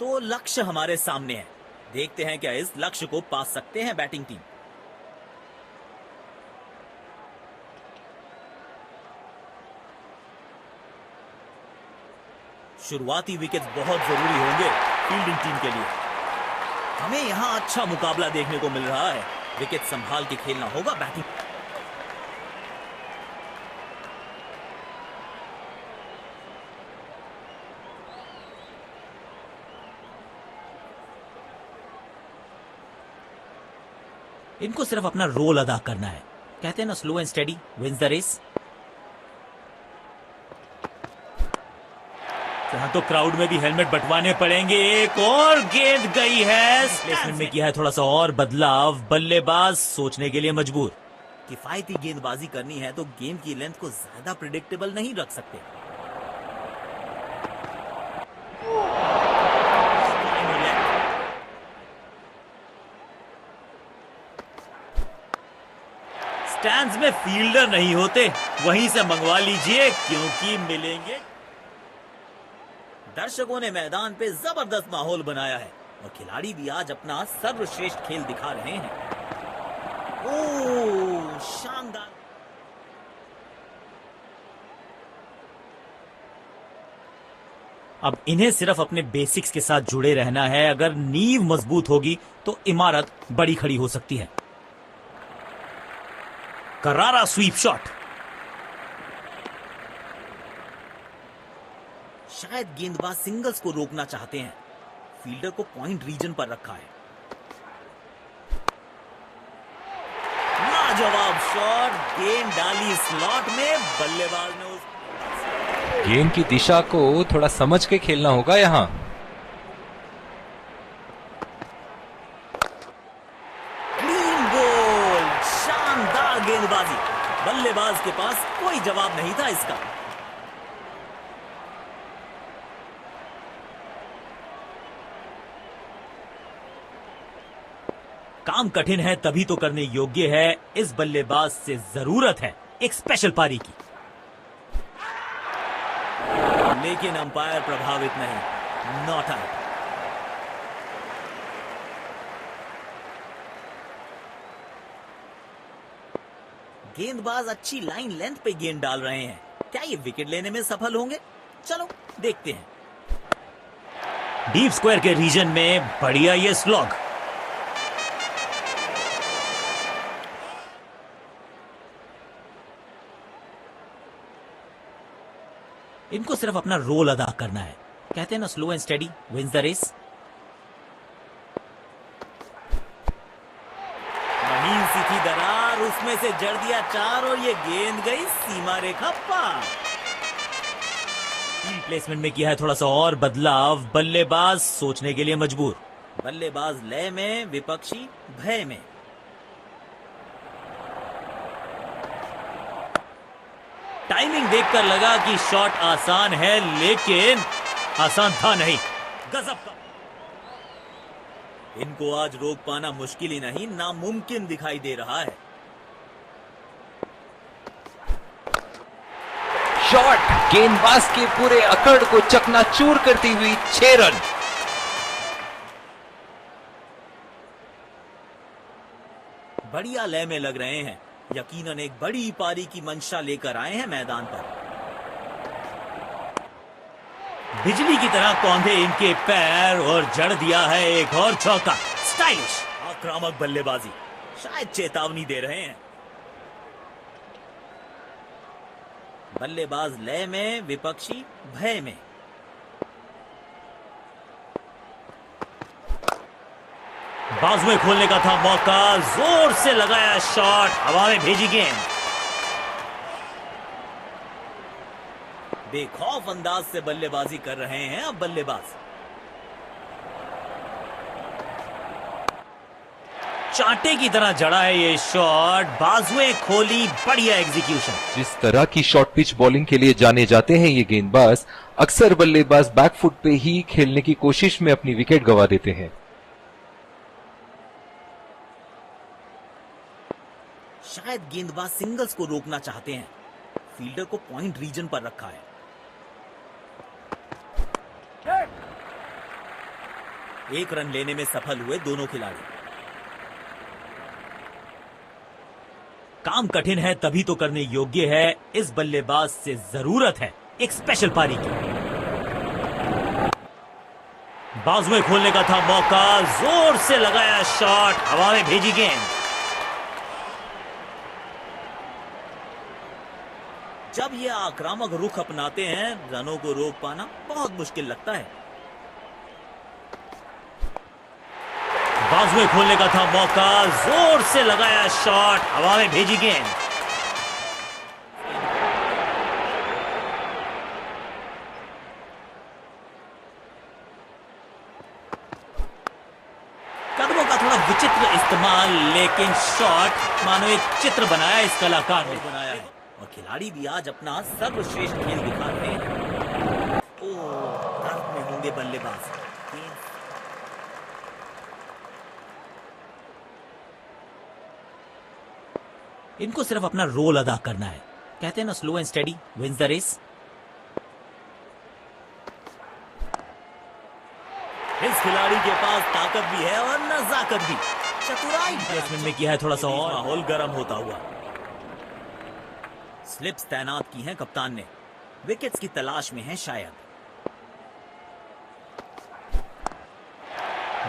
तो लक्ष्य हमारे सामने है। देखते हैं क्या इस लक्ष्य को पा सकते हैं बैटिंग टीम। शुरुआती विकेट्स बहुत जरूरी होंगे फील्डिंग टीम के लिए। हमें यहां अच्छा मुकाबला देखने को मिल रहा है। विकेट संभाल के खेलना होगा बैटिंग। इनको सिर्फ अपना रोल अदा करना है। कहते हैं ना, slow and steady wins the race. यहां तो क्राउड में भी हेलमेट बंटवाने पड़ेंगे। एक और गेंद गई है। प्लेसमेंट में किया है थोड़ा सा और बदलाव। बल्लेबाज सोचने के लिए मजबूर। किफायती गेंदबाजी करनी है तो गेंद की लेंथ को ज्यादा प्रिडिक्टेबल नहीं रख सकते। स्टैंड्स में फील्डर नहीं होते, वहीं से मंगवा लीजिए क्योंकि मिलेंगे। दर्शकों ने मैदान पे जबरदस्त माहौल बनाया है और खिलाड़ी भी आज अपना सर्वश्रेष्ठ खेल दिखा रहे हैं। ओह, शानदार। अब इन्हें सिर्फ अपने बेसिक्स के साथ जुड़े रहना है। अगर नींव मजबूत होगी तो इमारत बड़ी खड़ी हो सकती है। करारा स्वीप शॉट। शायद गेंदबाज सिंगल्स को रोकना चाहते हैं। फील्डर को पॉइंट रीजन पर रखा है। लाजवाब शॉट। गेंद डाली स्लॉट में। बल्लेबाज ने उस गेंद की दिशा को थोड़ा समझ के खेलना होगा यहां। क्लीन गोल। शानदार गेंदबाजी। बल्लेबाज के पास कोई जवाब नहीं था इसका। काम कठिन है तभी तो करने योग्य है। इस बल्लेबाज से जरूरत है एक स्पेशल पारी की। लेकिन अंपायर प्रभावित नहीं। Not out. गेंदबाज अच्छी लाइन लेंथ पे गेंद डाल रहे हैं। क्या ये विकेट लेने में सफल होंगे? चलो देखते हैं। डीप स्क्वायर के रीजन में बढ़िया ये स्लॉग। इनको सिर्फ अपना रोल अदा करना है। कहते हैं ना, slow and steady wins the race. महीन सी थी दरार, उसमें से जड़ दिया चार और ये गेंद गई सीमा रेखा पार। प्लेसमेंट में किया है थोड़ा सा और बदलाव। बल्लेबाज सोचने के लिए मजबूर। बल्लेबाज लय में, विपक्षी भय में। टाइमिंग देखकर लगा कि शॉट आसान है, लेकिन आसान था नहीं। गजब का। इनको आज रोक पाना मुश्किल ही नहीं, नामुमकिन दिखाई दे रहा है। शॉट गेंदबाज के पूरे अकड़ को चकनाचूर करती हुई 6 रन। बढ़िया लय में लग रहे हैं। यकीनन एक बड़ी पारी की मंशा लेकर आए हैं मैदान पर। बिजली की तरह कौंधे इनके पैर और जड़ दिया है एक और चौका। स्टाइलिश आक्रामक बल्लेबाजी। शायद चेतावनी दे रहे हैं। बल्लेबाज लय में, विपक्षी भय में। बाजुएं खोलने का था मौका। जोर से लगाया शॉट, हवा में भेजी गेंद। बेखौफ अंदाज से बल्लेबाजी कर रहे हैं अब बल्लेबाज। चांटे की तरह जड़ा है ये शॉट। बाजुएं खोली, बढ़िया एग्जीक्यूशन। जिस तरह की शॉर्ट पिच बॉलिंग के लिए जाने जाते हैं ये गेंदबाज, अक्सर बल्लेबाज बैकफुट पे ही खेलने की कोशिश में अपनी विकेट गंवा देते हैं। शायद गेंदबाज सिंगल्स को रोकना चाहते हैं। फील्डर को पॉइंट रीजन पर रखा है। एक रन लेने में सफल हुए दोनों खिलाड़ी। काम कठिन है तभी तो करने योग्य है, इस बल्लेबाज से जरूरत है एक स्पेशल पारी की। बाजुएं खोलने का था मौका, जोर से लगाया शॉट, हवा में भेजी गेंद। जब ये आक्रामक रुख अपनाते हैं, रनों को रोक पाना बहुत मुश्किल लगता है। बाजुएं खोलने का था मौका, जोर से लगाया शॉट, हवा में भेजी गेंद। कदमों का थोड़ा विचित्र इस्तेमाल, लेकिन शॉट मानो एक चित्र बनाया इस कलाकार ने बनाया है। और खिलाड़ी भी आज अपना सर्वश्रेष्ठ खेल दिखाते हैं। दर्द में होंगे बल्लेबाज। इनको सिर्फ अपना रोल अदा करना है। कहते हैं ना, slow and steady wins the race. इस खिलाड़ी के पास ताकत भी है और नजाकत भी। चतुराई प्लेसमेंट में किया है थोड़ा सा और माहौल गर्म होता हुआ। स्लिप्स तैनात की हैं कप्तान ने, विकेट्स की तलाश में है शायद।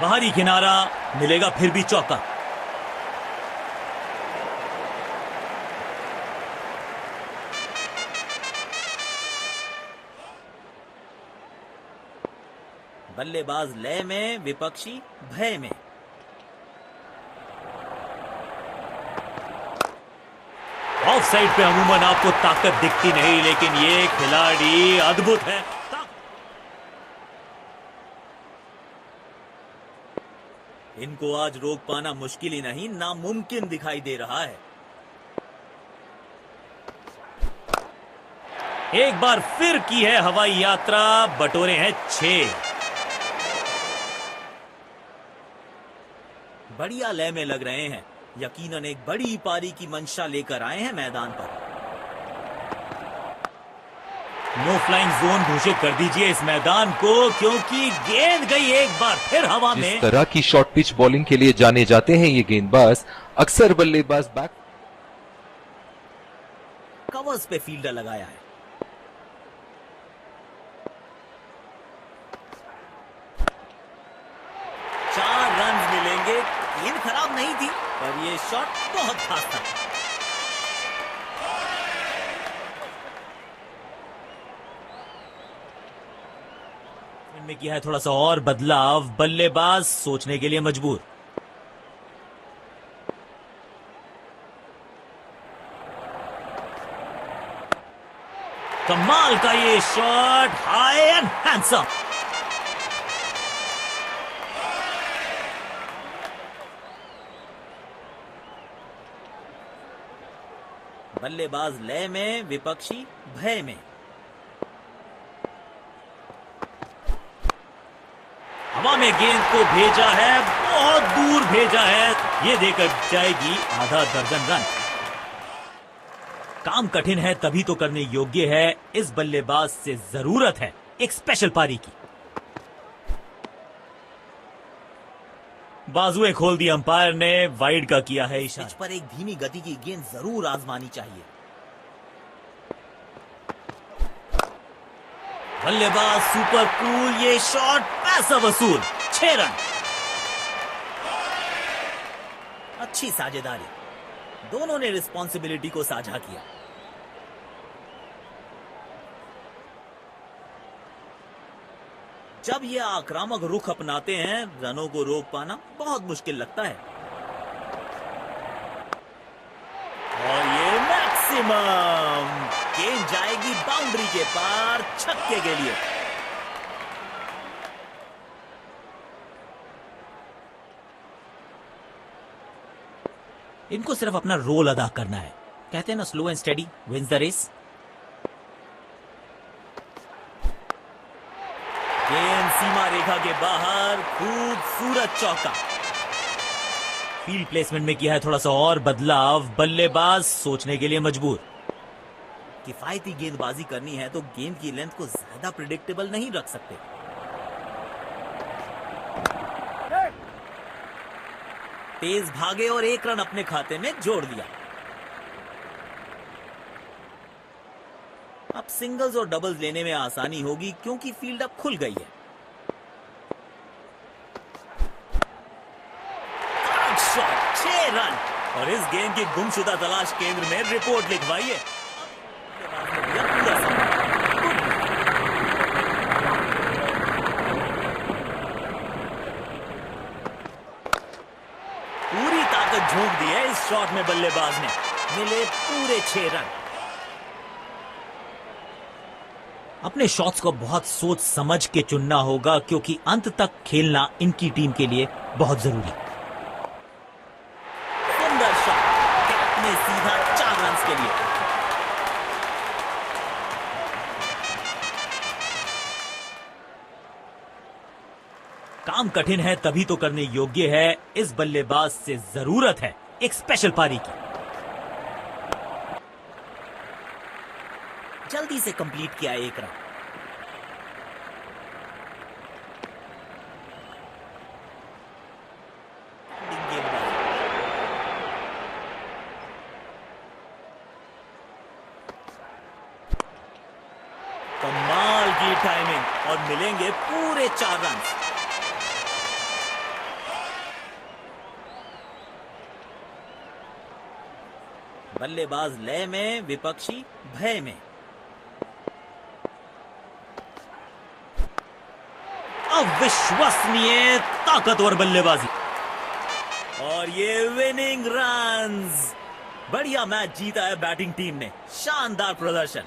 बाहरी किनारा मिलेगा, फिर भी चौका। बल्लेबाज लय में, विपक्षी भय में। ऑफ साइड पे अमूमन आपको ताकत दिखती नहीं, लेकिन ये खिलाड़ी अद्भुत है। इनको आज रोक पाना मुश्किल ही नहीं, नामुमकिन दिखाई दे रहा है। एक बार फिर की है हवाई यात्रा, बटोरे हैं 6। बढ़िया लय में लग रहे हैं, यकीनन एक बड़ी पारी की मंशा लेकर आए हैं मैदान पर। नो फ्लाइंग जोन घोषित कर दीजिए इस मैदान को, क्योंकि गेंद गई एक बार फिर हवा में। इस तरह की शॉर्ट पिच बॉलिंग के लिए जाने जाते हैं ये गेंदबाज। अक्सर बल्लेबाज बैक कवर्स पे फील्डर लगाया है। गेंद खराब नहीं थी, पर ये शॉट बहुत खास था। इनमें किया है थोड़ा सा और बदलाव, बल्लेबाज सोचने के लिए मजबूर। कमाल का ये शॉट, हाई एंड हैंडसम। बल्लेबाज लय में, विपक्षी भय में। हवा में गेंद को भेजा है, बहुत दूर भेजा है, ये देकर जाएगी आधा दर्जन रन। काम कठिन है तभी तो करने योग्य है, इस बल्लेबाज से जरूरत है एक स्पेशल पारी की। बाजुएं खोल दी अंपायर ने, वाइड का किया है इशारा। पिच पर एक धीमी गति की गेंद जरूर आजमानी चाहिए। बल्लेबाज सुपर कूल, ये शॉट पैसा वसूल। 6 रन। अच्छी साझेदारी, दोनों ने रिस्पॉन्सिबिलिटी को साझा किया। जब ये आक्रामक रुख अपनाते हैं, रनों को रोक पाना बहुत मुश्किल लगता है। और ये मैक्सिमम, गेंद जाएगी बाउंड्री के पार, छक्के के लिए। इनको सिर्फ अपना रोल अदा करना है। कहते हैं ना, slow and steady wins the race. गेंद सीमा रेखा के बाहर, खूबसूरत चौका। फील्ड प्लेसमेंट में किया है थोड़ा सा और बदलाव, बल्लेबाज सोचने के लिए मजबूर। किफायती गेंदबाजी करनी है तो गेंद की लेंथ को ज्यादा प्रिडिक्टेबल नहीं रख सकते। तेज भागे और 1 रन अपने खाते में जोड़ दिया। अब सिंगल्स और डबल्स लेने में आसानी होगी क्योंकि फील्ड अब खुल गई है। शॉट, 6 रन और इस गेंद की गुमशुदा तलाश केंद्र में रिपोर्ट लिखवाइए। पूरा समय पूरी ताकत झोंक दी है इस शॉट में बल्लेबाज ने, मिले पूरे 6 रन। अपने शॉट्स को बहुत सोच समझ के चुनना होगा क्योंकि अंत तक खेलना इनकी टीम के लिए बहुत जरूरी। सुंदर शॉट, कैप ने सीधा 4 रन के लिए। काम कठिन है तभी तो करने योग्य है। इस बल्लेबाज से जरूरत है एक स्पेशल पारी की। जल्दी से कंप्लीट किया 1 रन। कमाल की टाइमिंग और मिलेंगे पूरे 4 रन। बल्लेबाज लय में, विपक्षी भय में। अविश्वसनीय ताकतवर बल्लेबाजी और ये विनिंग रन्स। बढ़िया मैच जीता है बैटिंग टीम ने, शानदार प्रदर्शन।